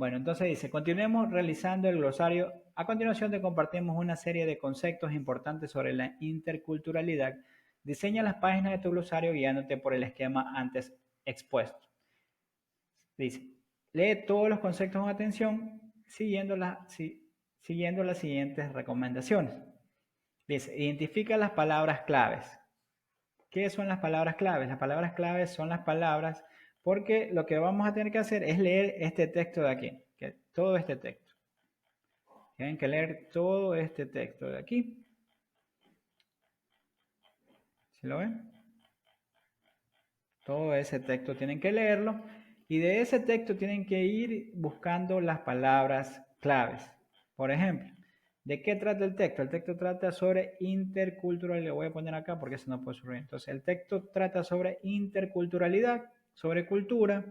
Bueno, entonces dice, continuemos realizando el glosario. A continuación te compartimos una serie de conceptos importantes sobre la interculturalidad. Diseña las páginas de tu glosario guiándote por el esquema antes expuesto. Dice, lee todos los conceptos con atención siguiendo las siguientes recomendaciones. Dice, identifica las palabras claves. ¿Qué son las palabras claves? Las palabras claves son las palabras porque lo que vamos a tener que hacer es leer este texto de aquí, todo este texto. Tienen que leer todo este texto de aquí. ¿Sí lo ven? Todo ese texto tienen que leerlo y de ese texto tienen que ir buscando las palabras claves. Por ejemplo, ¿de qué trata el texto? El texto trata sobre interculturalidad. Le voy a poner acá porque eso no puede subir. Entonces, el texto trata sobre interculturalidad, sobre cultura,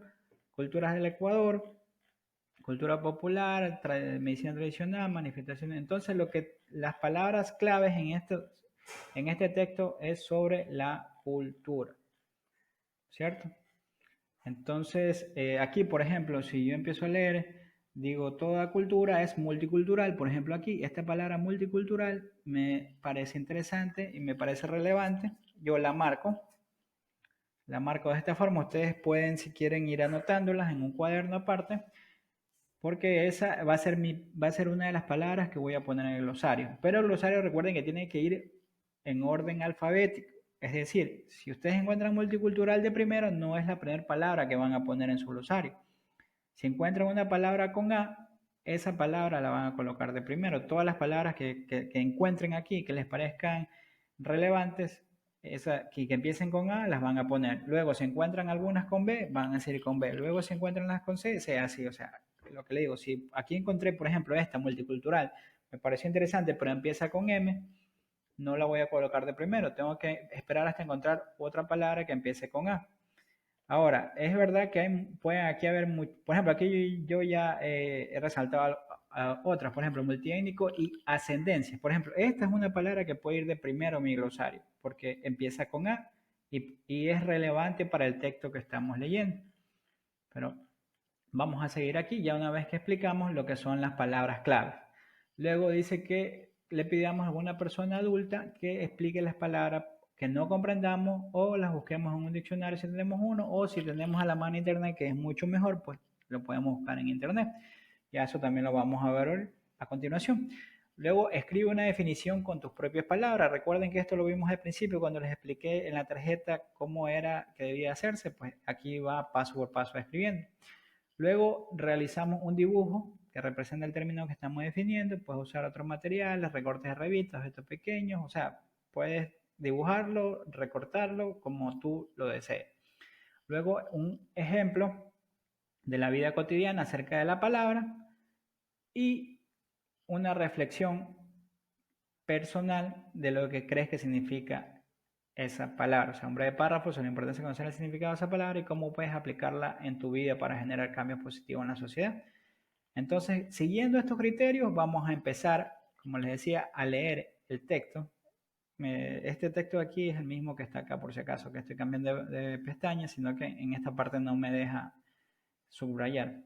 culturas del Ecuador, cultura popular, medicina tradicional, manifestaciones. Entonces, las palabras claves en este texto es sobre la cultura, ¿cierto? Entonces, aquí, por ejemplo, si yo empiezo a leer, digo, toda cultura es multicultural. Por ejemplo, aquí, esta palabra multicultural me parece interesante y me parece relevante. Yo la marco de esta forma. Ustedes pueden, si quieren, ir anotándolas en un cuaderno aparte, porque esa va a ser una de las palabras que voy a poner en el glosario. Pero el glosario, recuerden que tiene que ir en orden alfabético. Es decir, si ustedes encuentran multicultural de primero, no es la primera palabra que van a poner en su glosario. Si encuentran una palabra con A, esa palabra la van a colocar de primero. Todas las palabras que encuentren aquí, que les parezcan relevantes, que empiecen con A, las van a poner. Luego, si encuentran algunas con B, van a seguir con B. Luego, si encuentran las con C, sea así. O sea, lo que le digo, si aquí encontré, por ejemplo, esta multicultural, me pareció interesante, pero empieza con M, no la voy a colocar de primero. Tengo que esperar hasta encontrar otra palabra que empiece con A. Ahora, es verdad que pueden aquí haber, por ejemplo, aquí yo ya he resaltado a otras, por ejemplo, multiétnico y ascendencia. Por ejemplo, esta es una palabra que puede ir de primero en mi glosario, porque empieza con A y es relevante para el texto que estamos leyendo. Pero vamos a seguir aquí ya una vez que explicamos lo que son las palabras claves. Luego dice que le pidamos a alguna persona adulta que explique las palabras que no comprendamos o las busquemos en un diccionario si tenemos uno o si tenemos a la mano internet, que es mucho mejor, pues lo podemos buscar en internet. Ya eso también lo vamos a ver hoy a continuación. Luego escribe una definición con tus propias palabras. Recuerden que esto lo vimos al principio cuando les expliqué en la tarjeta cómo era que debía hacerse. Pues aquí va paso por paso escribiendo. Luego realizamos un dibujo que representa el término que estamos definiendo. Puedes usar otros materiales, recortes de revistas, objetos pequeños. O sea, puedes dibujarlo, recortarlo como tú lo desees. Luego un ejemplo de la vida cotidiana acerca de la palabra y una reflexión personal de lo que crees que significa esa palabra. O sea, un breve párrafo sobre la importancia de conocer el significado de esa palabra y cómo puedes aplicarla en tu vida para generar cambios positivos en la sociedad. Entonces, siguiendo estos criterios, vamos a empezar, como les decía, a leer el texto. Este texto de aquí es el mismo que está acá, por si acaso, que estoy cambiando de pestaña, sino que en esta parte no me deja subrayar,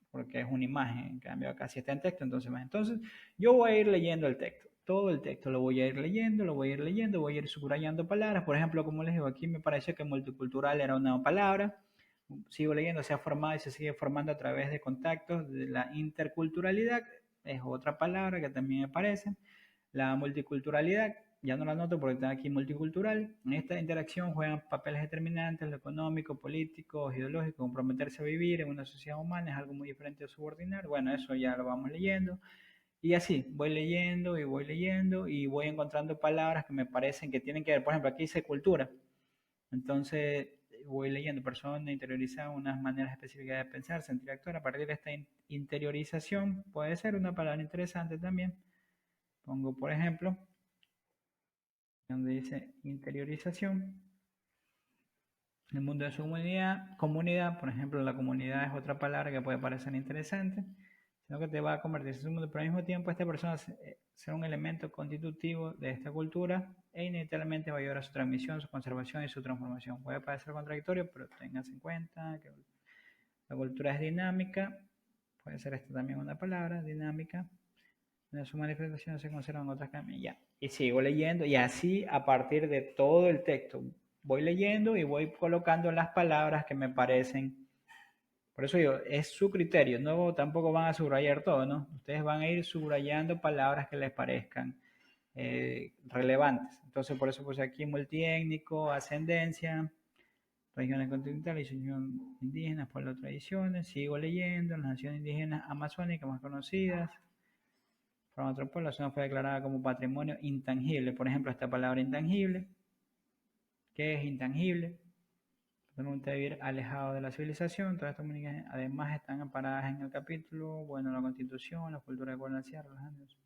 porque es una imagen, en cambio acá sí está en texto, entonces yo voy a ir leyendo el texto, todo el texto lo voy a ir leyendo, lo voy a ir leyendo, voy a ir subrayando palabras, por ejemplo, como les digo, aquí me pareció que multicultural era una palabra, sigo leyendo, se ha formado y se sigue formando a través de contactos, de la interculturalidad, es otra palabra que también aparece, la multiculturalidad, ya no la noto porque está aquí multicultural. En esta interacción juegan papeles determinantes, lo económico, político, ideológico, comprometerse a vivir en una sociedad humana es algo muy diferente a subordinar. Bueno, eso ya lo vamos leyendo. Y así, voy voy encontrando palabras que me parecen que tienen que ver. Por ejemplo, aquí dice cultura. Entonces, voy leyendo persona, interiorizar unas maneras específicas de pensar, sentir, actuar. A partir de esta interiorización puede ser una palabra interesante también. Pongo, por ejemplo, donde dice interiorización. El mundo de su comunidad, por ejemplo, la comunidad es otra palabra que puede parecer interesante, sino que te va a convertirse en un mundo, pero al mismo tiempo esta persona será un elemento constitutivo de esta cultura e inevitablemente va a ayudar a su transmisión, su conservación y su transformación. Puede parecer contradictorio, pero tengas en cuenta que la cultura es dinámica, puede ser esta también una palabra, dinámica. En su manifestación se conservan otras cambios. Ya. Y sigo leyendo y así a partir de todo el texto voy leyendo y voy colocando las palabras que me parecen. Por eso digo, es su criterio, no tampoco van a subrayar todo, ¿no? Ustedes van a ir subrayando palabras que les parezcan relevantes. Entonces, por eso puse aquí multiétnico, ascendencia, regiones continentales, institución indígenas, pueblos, tradiciones. Sigo leyendo, las naciones indígenas amazónicas más conocidas. Para otro pueblo, la zona fue declarada como patrimonio intangible. Por ejemplo, esta palabra intangible. ¿Qué es intangible? Totalmente vivir alejado de la civilización. Todas estas comunicaciones además están amparadas en el capítulo, bueno, la constitución, la cultura de la sierra, los Andes.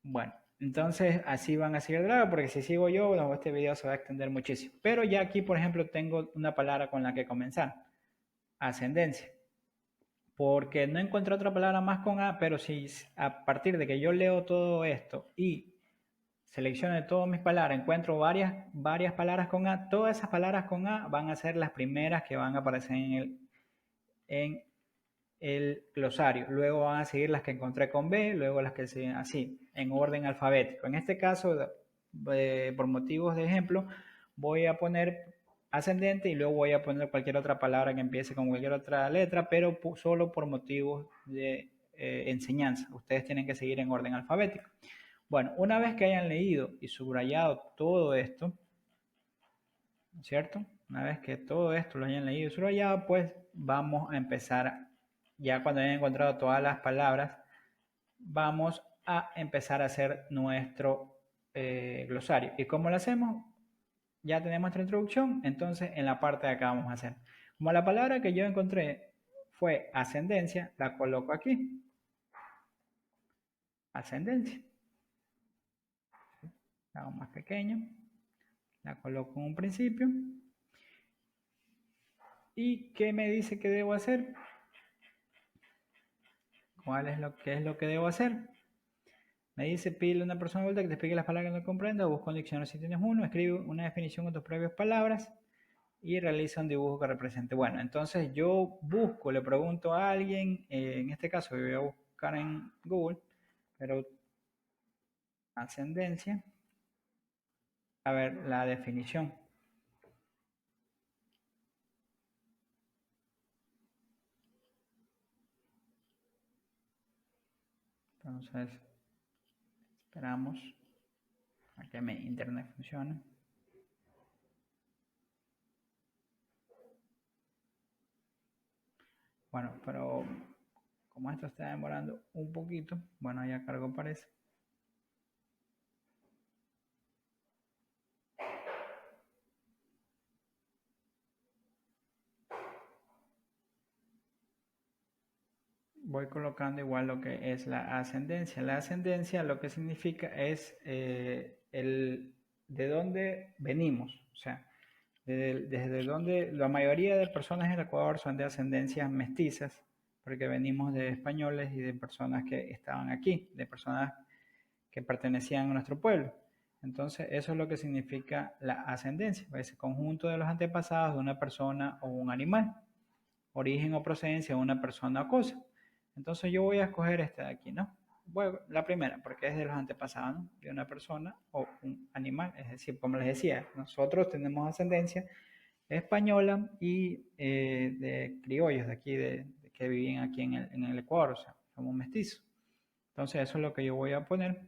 Bueno, entonces así van a seguir de lado, porque si sigo yo, bueno, este video se va a extender muchísimo. Pero ya aquí, por ejemplo, tengo una palabra con la que comenzar. Ascendencia. Porque no encontré otra palabra más con A, pero si a partir de que yo leo todo esto y selecciono todas mis palabras, encuentro varias palabras con A, todas esas palabras con A van a ser las primeras que van a aparecer en el glosario. Luego van a seguir las que encontré con B, luego las que siguen así, en orden alfabético. En este caso, por motivos de ejemplo, voy a poner ascendente y luego voy a poner cualquier otra palabra que empiece con cualquier otra letra, pero solo por motivos de enseñanza. Ustedes tienen que seguir en orden alfabético. Bueno, una vez que hayan leído y subrayado todo esto, ¿cierto? Una vez que todo esto lo hayan leído y subrayado, pues vamos a empezar, ya cuando hayan encontrado todas las palabras, vamos a empezar a hacer nuestro glosario. ¿Y cómo lo hacemos? Ya tenemos nuestra introducción, entonces en la parte de acá vamos a hacer. Como la palabra que yo encontré fue ascendencia, la coloco aquí. Ascendencia. La hago más pequeño. La coloco en un principio. ¿Y qué me dice que debo hacer? ¿Qué es lo que debo hacer? Me dice, pídele a una persona adulta que te explique las palabras que no comprenda, busca un diccionario si tienes uno, escribe una definición con tus propias palabras y realiza un dibujo que represente. Bueno, entonces yo busco, le pregunto a alguien, en este caso voy a buscar en Google, pero ascendencia, a ver la definición. Entonces, esperamos a que mi internet funcione. Bueno, pero como esto está demorando un poquito, bueno, ya cargo parece. Voy colocando igual lo que es la ascendencia. La ascendencia lo que significa es de dónde venimos. O sea, desde donde la mayoría de personas en el Ecuador son de ascendencias mestizas, porque venimos de españoles y de personas que estaban aquí, de personas que pertenecían a nuestro pueblo. Entonces, eso es lo que significa la ascendencia, ese conjunto de los antepasados de una persona o un animal, origen o procedencia de una persona o cosa. Entonces, yo voy a escoger esta de aquí, ¿no? Bueno, la primera, porque es de los antepasados, ¿no? De una persona o un animal. Es decir, como les decía, nosotros tenemos ascendencia española y de criollos de aquí, que vivían aquí en el Ecuador, o sea, somos mestizos. Entonces, eso es lo que yo voy a poner.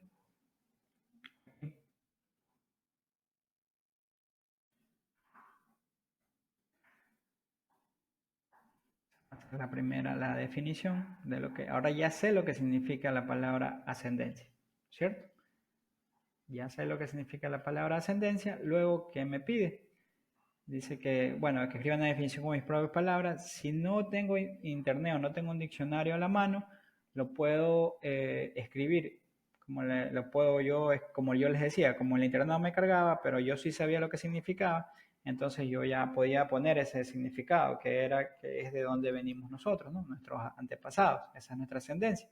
La primera, la definición de lo que, ahora ya sé lo que significa la palabra ascendencia, ¿cierto? Ya sé lo que significa la palabra ascendencia, luego, ¿qué me pide? Dice que, bueno, que escriba una definición con mis propias palabras. Si no tengo internet o no tengo un diccionario a la mano, lo puedo escribir, lo puedo yo, como yo les decía, como el internet no me cargaba, pero yo sí sabía lo que significaba, entonces yo ya podía poner ese significado, que es de donde venimos nosotros, ¿no? Nuestros antepasados, esa es nuestra ascendencia.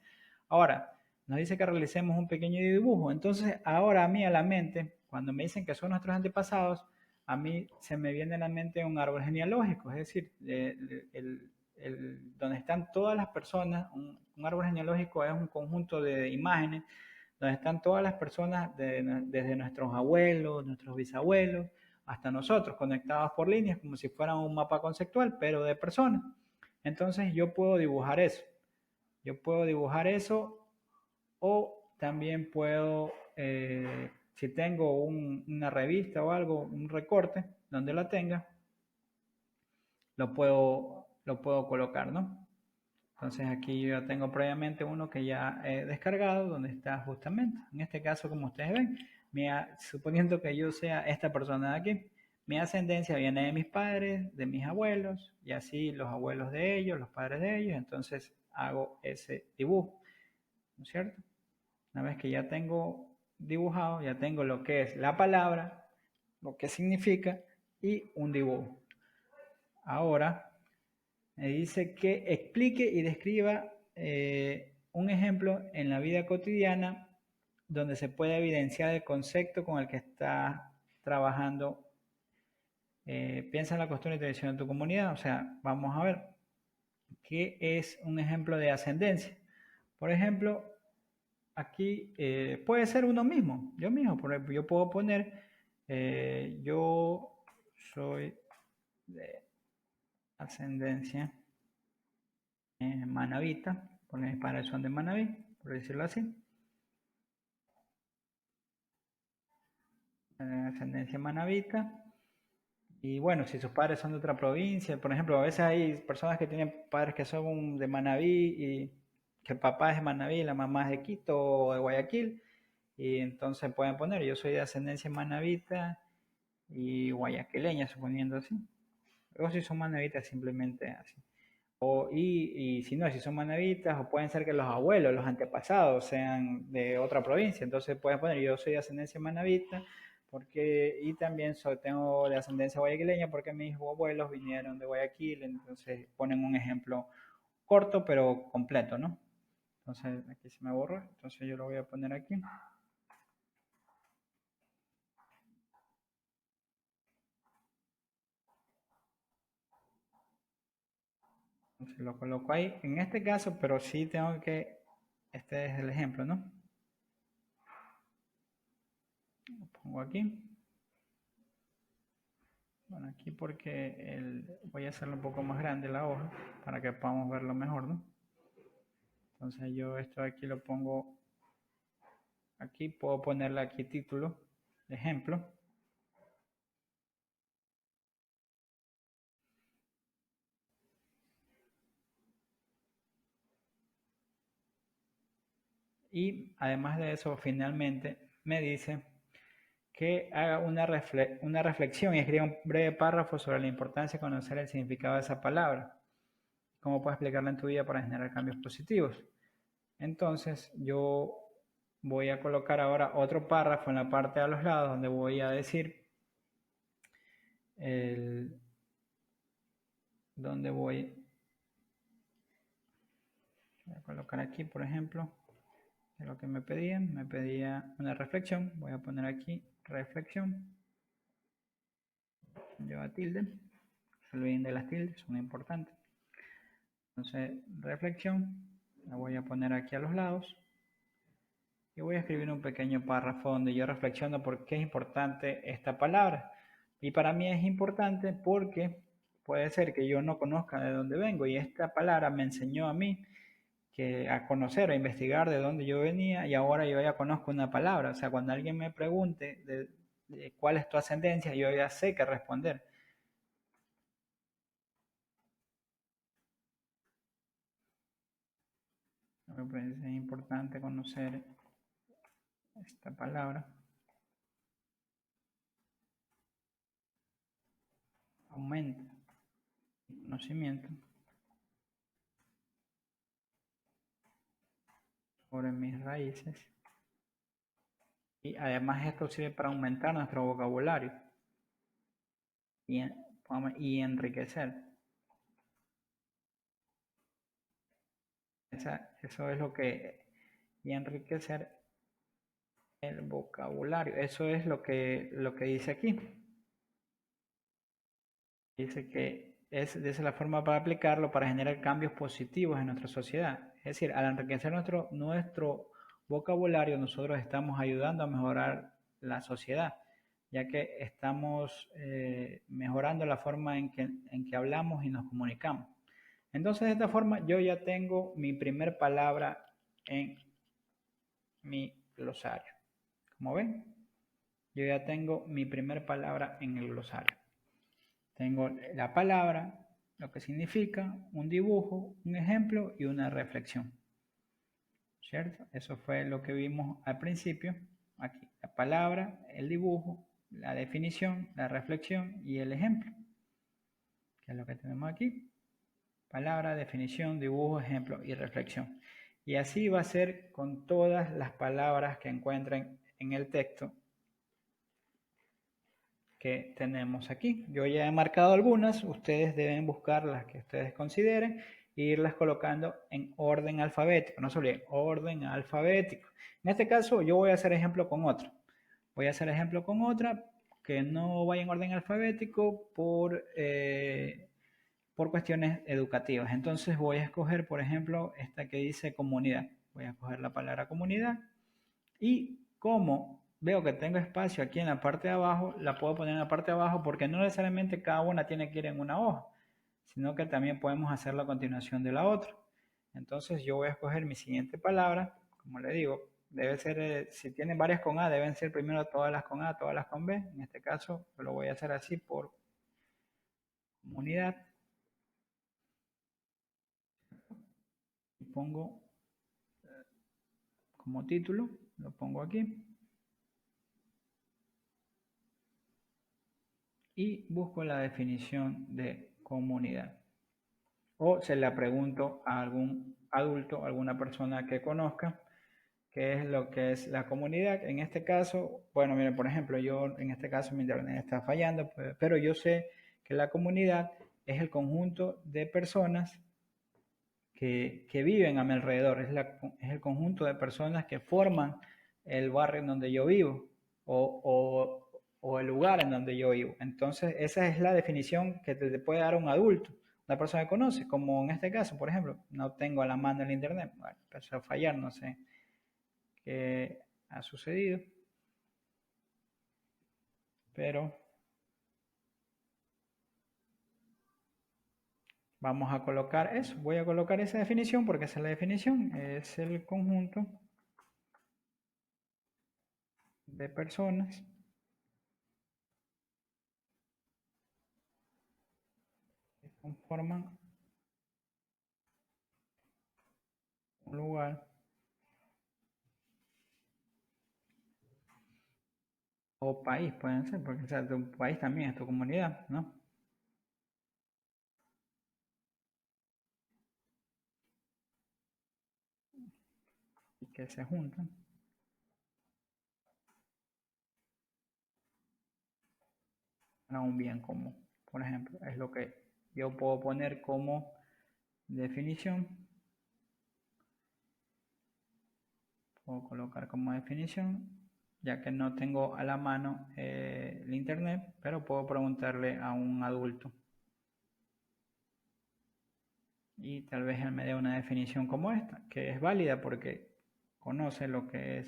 Ahora, nos dice que realicemos un pequeño dibujo, entonces ahora a mí a la mente, cuando me dicen que son nuestros antepasados, a mí se me viene a la mente un árbol genealógico, es decir, donde están todas las personas. Un árbol genealógico es un conjunto de imágenes donde están todas las personas desde nuestros abuelos, nuestros bisabuelos, hasta nosotros, conectados por líneas, como si fuera un mapa conceptual, pero de personas. Entonces yo puedo dibujar eso. Yo puedo dibujar eso o también puedo, si tengo una revista o algo, un recorte, donde la tenga, lo puedo colocar, ¿no? Entonces aquí yo ya tengo previamente uno que ya he descargado, donde está justamente, en este caso como ustedes ven, suponiendo que yo sea esta persona de aquí, mi ascendencia viene de mis padres, de mis abuelos, y así los abuelos de ellos, los padres de ellos, entonces hago ese dibujo, ¿no es cierto? Una vez que ya tengo dibujado, ya tengo lo que es la palabra, lo que significa y un dibujo. Ahora me dice que explique y describa un ejemplo en la vida cotidiana donde se puede evidenciar el concepto con el que está trabajando. Piensa en la costumbre y tradición de tu comunidad. O sea, vamos a ver qué es un ejemplo de ascendencia. Por ejemplo, aquí puede ser uno mismo, yo mismo. Por ejemplo, yo puedo poner, yo soy de ascendencia manabita, porque mis padres son de Manabí, por decirlo así. Ascendencia manabita. Y bueno, si sus padres son de otra provincia, por ejemplo, a veces hay personas que tienen padres que son de Manabí y que el papá es de Manabí, la mamá es de Quito o de Guayaquil, y entonces pueden poner, yo soy de ascendencia manabita y guayaquileña, suponiendo así. O si son manabitas, simplemente así. Y si no, si son manabitas, o pueden ser que los abuelos, los antepasados sean de otra provincia, entonces pueden poner yo soy de ascendencia manabita, y también tengo de ascendencia guayaquileña porque mis abuelos vinieron de Guayaquil, entonces ponen un ejemplo corto pero completo, ¿no? Entonces aquí se me borró, entonces yo lo voy a poner aquí. Entonces lo coloco ahí, en este caso, pero sí tengo que, este es el ejemplo, ¿no? Lo pongo aquí. Bueno, aquí porque voy a hacerlo un poco más grande la hoja para que podamos verlo mejor, ¿no? Entonces yo esto aquí lo pongo aquí, puedo ponerle aquí título, ejemplo. Y además de eso, finalmente me dice que haga una reflexión y escriba un breve párrafo sobre la importancia de conocer el significado de esa palabra. Cómo puedes aplicarla en tu vida para generar cambios positivos. Entonces yo voy a colocar ahora otro párrafo en la parte de los lados donde voy a decir donde voy a colocar aquí, por ejemplo, de lo que me pedía una reflexión, voy a poner aquí reflexión, lleva tilde, no se olviden de las tildes, son importantes. Entonces, reflexión, la voy a poner aquí a los lados y voy a escribir un pequeño párrafo donde yo reflexiono por qué es importante esta palabra. Y para mí es importante porque puede ser que yo no conozca de dónde vengo y esta palabra me enseñó a mí que a conocer, a investigar de dónde yo venía y ahora yo ya conozco una palabra. O sea, cuando alguien me pregunte de cuál es tu ascendencia, yo ya sé qué responder. Pues es importante conocer esta palabra. Aumenta el conocimiento sobre mis raíces. Y además esto sirve para aumentar nuestro vocabulario y enriquecer. Eso es lo que... Y enriquecer el vocabulario. Eso es lo que dice aquí. Dice que esa es la forma para aplicarlo, para generar cambios positivos en nuestra sociedad. Es decir, al enriquecer nuestro vocabulario, nosotros estamos ayudando a mejorar la sociedad, ya que estamos mejorando la forma en que hablamos y nos comunicamos. Entonces, de esta forma, yo ya tengo mi primer palabra en mi glosario. Como ven, yo ya tengo mi primer palabra en el glosario. Tengo la palabra, lo que significa, un dibujo, un ejemplo y una reflexión. ¿Cierto? Eso fue lo que vimos al principio. Aquí, la palabra, el dibujo, la definición, la reflexión y el ejemplo. Que es lo que tenemos aquí. Palabra, definición, dibujo, ejemplo y reflexión. Y así va a ser con todas las palabras que encuentren en el texto que tenemos aquí. Yo ya he marcado algunas, ustedes deben buscar las que ustedes consideren e irlas colocando en orden alfabético. No se olviden, orden alfabético. En este caso yo voy a hacer ejemplo con otra. Voy a hacer ejemplo con otra que no vaya en orden alfabético por cuestiones educativas. Entonces voy a escoger, por ejemplo, esta que dice comunidad. Voy a escoger la palabra comunidad y como veo que tengo espacio aquí en la parte de abajo, la puedo poner en la parte de abajo porque no necesariamente cada una tiene que ir en una hoja, sino que también podemos hacerlo a continuación de la otra. Entonces yo voy a escoger mi siguiente palabra, como le digo, debe ser, si tienen varias con A, deben ser primero todas las con A, todas las con B. En este caso yo lo voy a hacer así por comunidad. Y pongo como título, lo pongo aquí. Y busco la definición de comunidad. O se la pregunto a algún adulto, alguna persona que conozca, qué es lo que es la comunidad. En este caso, bueno, miren, por ejemplo, yo en este caso mi internet está fallando, pero yo sé que la comunidad es el conjunto de personas que viven a mi alrededor, es el conjunto de personas que forman el barrio en donde yo vivo o el lugar en donde yo vivo. Entonces, esa es la definición que te puede dar un adulto, una persona que conoce, como en este caso, por ejemplo, no tengo a la mano el internet, bueno, empezó a fallar, no sé qué ha sucedido, pero vamos a colocar eso, voy a colocar esa definición porque esa es la definición, es el conjunto de personas que conforman un lugar o país, pueden ser, porque o sea, tu país también es tu comunidad, ¿no? Y que se juntan para un bien común. Por ejemplo, es lo que yo puedo poner como definición. Puedo colocar como definición, ya que no tengo a la mano el internet, pero puedo preguntarle a un adulto. Y tal vez él me dé una definición como esta, que es válida porque conoce lo que es.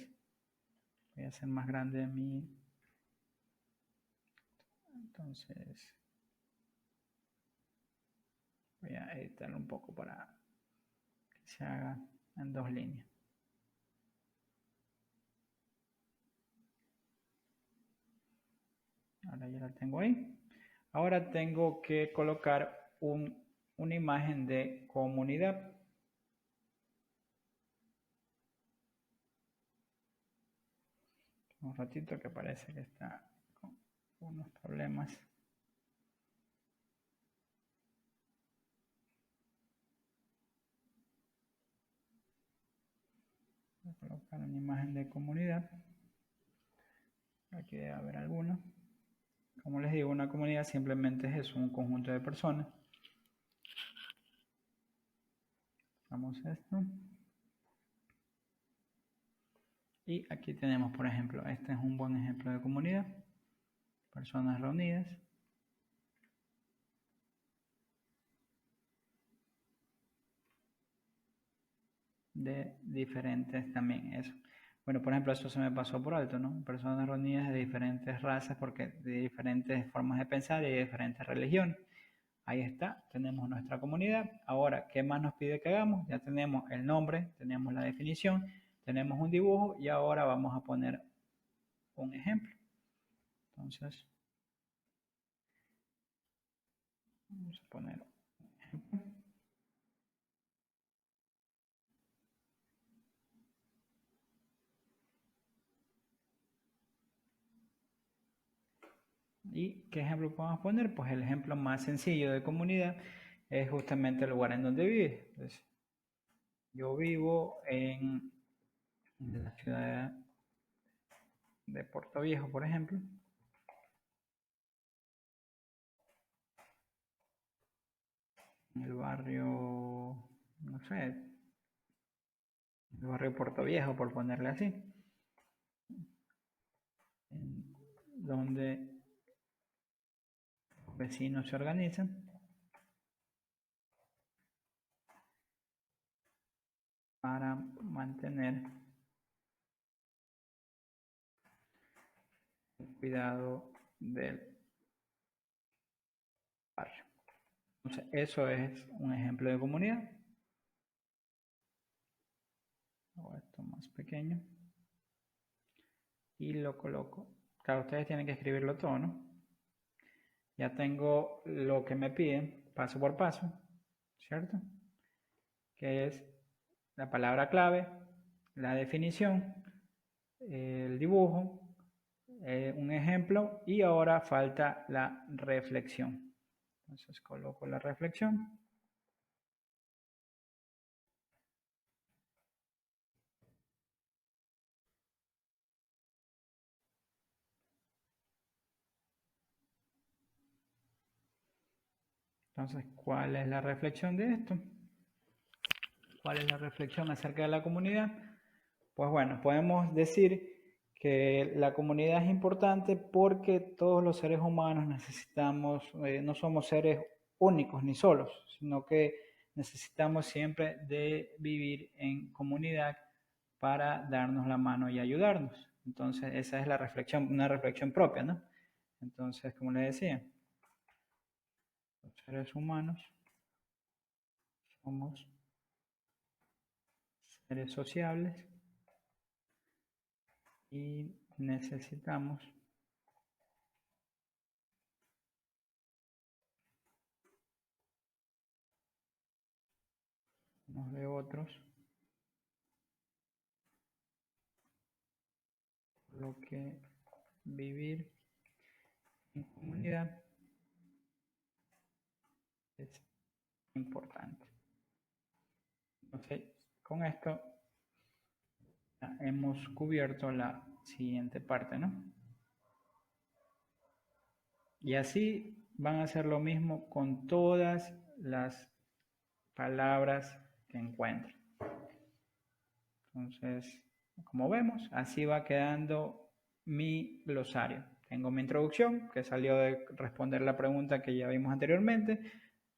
Voy a hacer más grande mi... Entonces, voy a editarlo un poco para que se haga en dos líneas. Ahora ya la tengo ahí. Ahora tengo que colocar una imagen de comunidad. Un ratito que parece que está con unos problemas. Voy a colocar una imagen de comunidad. Aquí debe haber alguna. Como les digo, una comunidad simplemente es eso, un conjunto de personas. Vamos a esto. Y aquí tenemos, por ejemplo, este es un buen ejemplo de comunidad. Personas reunidas. de diferentes también, eso. Bueno, por ejemplo, eso se me pasó por alto, ¿no? Personas reunidas de diferentes razas, porque de diferentes formas de pensar y de diferentes religiones. Ahí está, tenemos nuestra comunidad. Ahora, ¿qué más nos pide que hagamos? Ya tenemos el nombre, tenemos la definición, tenemos un dibujo y ahora vamos a poner un ejemplo. Entonces, vamos a poner un ejemplo. ¿Y qué ejemplo podemos poner? Pues el ejemplo más sencillo de comunidad es justamente el lugar en donde vive. Entonces, yo vivo en la ciudad de Puerto Viejo, por ejemplo. En el barrio, no sé, el barrio Puerto Viejo, por ponerle así. Donde los vecinos se organizan para mantener el cuidado del barrio. Entonces, eso es un ejemplo de comunidad. Hago esto más pequeño y lo coloco. Claro, ustedes tienen que escribirlo todo, ¿no? Ya tengo lo que me piden paso por paso, ¿cierto? Que es la palabra clave, la definición, el dibujo, un ejemplo y ahora falta la reflexión. Entonces coloco la reflexión. Entonces, ¿cuál es la reflexión de esto? ¿Cuál es la reflexión acerca de la comunidad? Pues bueno, podemos decir que la comunidad es importante porque todos los seres humanos necesitamos, no somos seres únicos ni solos, sino que necesitamos siempre de vivir en comunidad para darnos la mano y ayudarnos. Entonces, esa es la reflexión, una reflexión propia, ¿no? Entonces, como les decía, los seres humanos somos seres sociables y necesitamos unos de otros, por lo que vivir en comunidad es importante. Entonces, con esto ya hemos cubierto la siguiente parte, ¿no? Y así van a hacer lo mismo con todas las palabras que encuentren. Entonces, como vemos, así va quedando mi glosario. Tengo mi introducción, que salió de responder la pregunta que ya vimos anteriormente.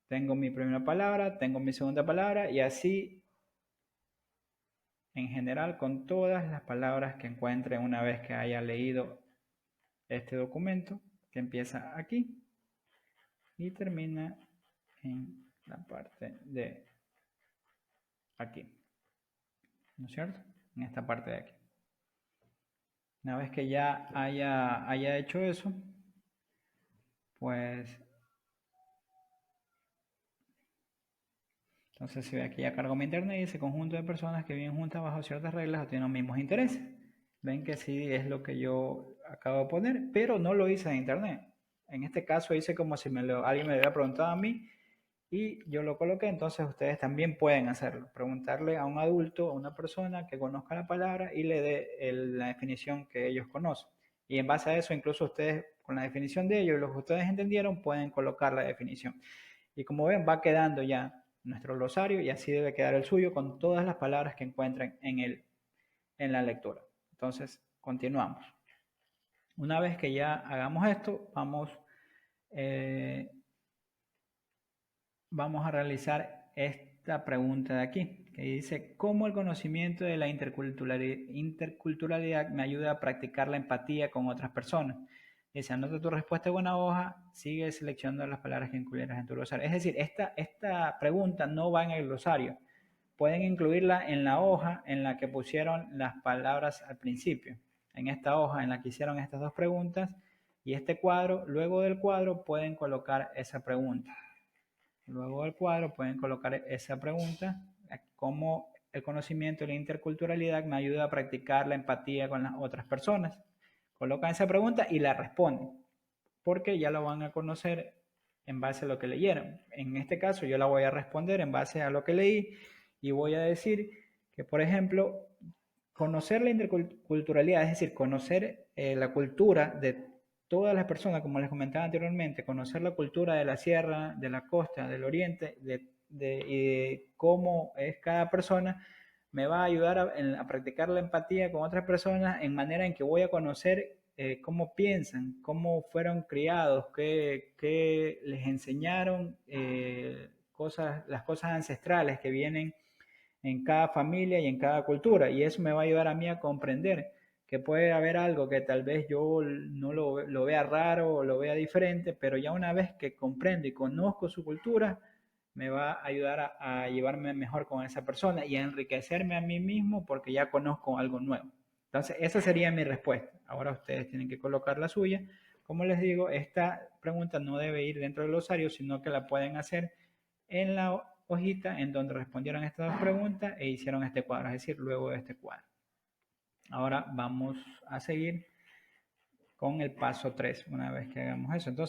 Tengo mi primera palabra, tengo mi segunda palabra y así en general con todas las palabras que encuentre una vez que haya leído este documento, que empieza aquí y termina en la parte de aquí, ¿no es cierto? En esta parte de aquí. Una vez que ya haya hecho eso, pues entonces si ve aquí ya cargo mi internet y ese conjunto de personas que viven juntas bajo ciertas reglas o tienen los mismos intereses. Ven que sí es lo que yo acabo de poner, pero no lo hice en internet. En este caso hice como si alguien me hubiera preguntado a mí y yo lo coloqué, entonces ustedes también pueden hacerlo. Preguntarle a un adulto, a una persona que conozca la palabra y le dé la definición que ellos conocen. Y en base a eso, incluso ustedes, con la definición de ellos, lo que ustedes entendieron, pueden colocar la definición. Y como ven, va quedando ya nuestro glosario y así debe quedar el suyo con todas las palabras que encuentren en la lectura. Entonces, continuamos. Una vez que ya hagamos esto, vamos a realizar esta pregunta de aquí. que dice, ¿cómo el conocimiento de la interculturalidad me ayuda a practicar la empatía con otras personas? Dice, anota tu respuesta en una hoja, sigue seleccionando las palabras que incluirás en tu glosario. Es decir, esta pregunta no va en el glosario. Pueden incluirla en la hoja en la que pusieron las palabras al principio. En esta hoja en la que hicieron estas dos preguntas y este cuadro, luego del cuadro pueden colocar esa pregunta. Luego del cuadro pueden colocar esa pregunta, cómo el conocimiento de la interculturalidad me ayuda a practicar la empatía con las otras personas. Colocan esa pregunta y la responden, porque ya lo van a conocer en base a lo que leyeron. En este caso yo la voy a responder en base a lo que leí y voy a decir que, por ejemplo, conocer la interculturalidad, es decir, conocer la cultura de todas las personas, como les comentaba anteriormente, conocer la cultura de la sierra, de la costa, del oriente, y cómo es cada persona, me va a ayudar a practicar la empatía con otras personas en manera en que voy a conocer cómo piensan, cómo fueron criados, qué les enseñaron, las cosas ancestrales que vienen en cada familia y en cada cultura. Y eso me va a ayudar a mí a comprender que puede haber algo que tal vez yo no lo vea raro o lo vea diferente, pero ya una vez que comprendo y conozco su cultura, me va a ayudar a llevarme mejor con esa persona y a enriquecerme a mí mismo porque ya conozco algo nuevo. Entonces, esa sería mi respuesta. Ahora ustedes tienen que colocar la suya. Como les digo, esta pregunta no debe ir dentro del glosario, sino que la pueden hacer en la hojita en donde respondieron estas dos preguntas e hicieron este cuadro, es decir, luego de este cuadro. Ahora vamos a seguir con el paso 3, una vez que hagamos eso. Entonces,